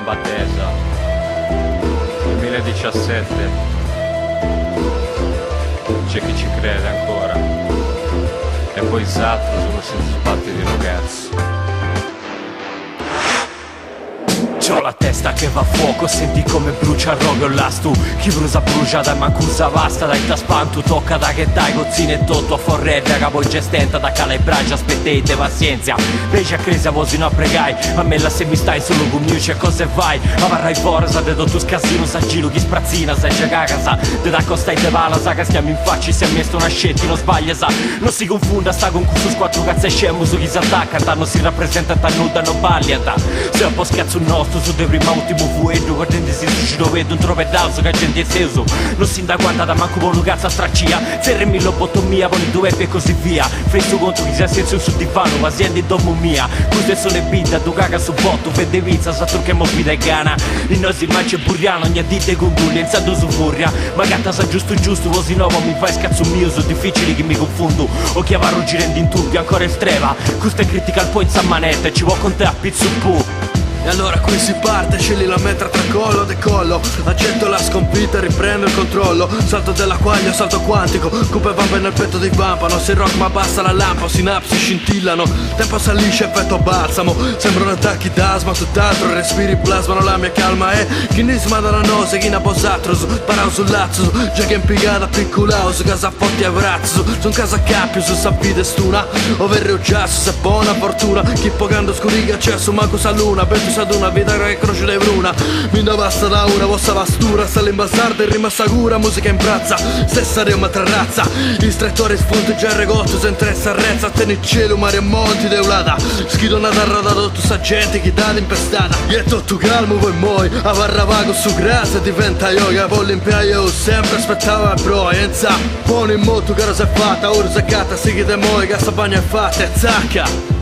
Batesa 2017. C'è chi ci crede ancora. E poi esatto sono senza sbatti di un cazzo. C'ho la testa che va a fuoco, senti come brucia il rogo l'astu. Chi brucia da mancusa vasta, dai ta spantu, tocca da che dai cozzine e tutto a forredda, capo gestenta da cala e braccia, aspettete pazienza. Veci a crisi a vosi no pregai, a me la se mi stai solo con mio c'è cose vai. Avarrai fuori, sa de tu scasino, sa giro chi sprazzina, sa già caga, sa de da costa e te vala, sa che stiamo in faccia, si è messo una scetti, non sbaglia, sa. Non si confunda, sta con questo squattro cazzo e scemo su chi si attacca, non si rappresenta, nuda, non baglia, se un po' schiazzo nostro su de prima ultimo fuetto, guardate se ci lo vedo un tropedazzo che gente è seso. Non si da guarda da manco con un cazzo a straccia, serremi lobotomia con i due e così via. Fesso contro chi si è senso sul divano, ma siete in domo mia. Queste sono le vita, tu caga su botto, vede pizza, sa tu che mo vita e gana. Il nostro il mancio è burriano, ogni dite con bulli, inzando su furia. Ma gatta sa giusto così nuovo mi fai scazzo mio, sono difficili che mi confondo. O chiamaro girando in turbio, ancora il streva. Questa è critical point sa manetta, ci vuoi con te a pizzo pu. E allora qui si parte, scegli la metra tra collo e decollo. Accetto la sconfitta e riprendo il controllo. Salto della quaglia, salto quantico. Cupe vampe nel petto di vampano. Se rock ma basta la lampa, sinapsi scintillano. Tempo salisce, effetto balsamo. Sembrano attacchi d'asma, tutt'altro. Respiri plasmano la mia calma e chi ne smanda la nose, chi ne ha posatro su. Parao sull'azzo, già che impiegata piccolao. Su casa forti e abbraccio, su casa cappio, su sapide stuna. Overre o giasso, se buona fortuna. Chi pogando scuriga accesso, manco sa luna. Per ad una vita che croce le bruna. Mi da basta da una vostra vastura. Sta l'imbastarda e rima sagura. Musica in brazza, stessa rima tra razza. I strettori spunti già regotto. Se interessa arrezza. Te nel cielo, mare e monti deulata. Schido una terra da tutto sta gente che dà impestata. E tutto calmo poi muoi. A barra vago su grassa diventa yoga. Poi l'impiaio sempre aspettava la proienza. Pone in moto che cosa è fatta. Ora se catta si chiede moi che sta bagna è fatta e zacca.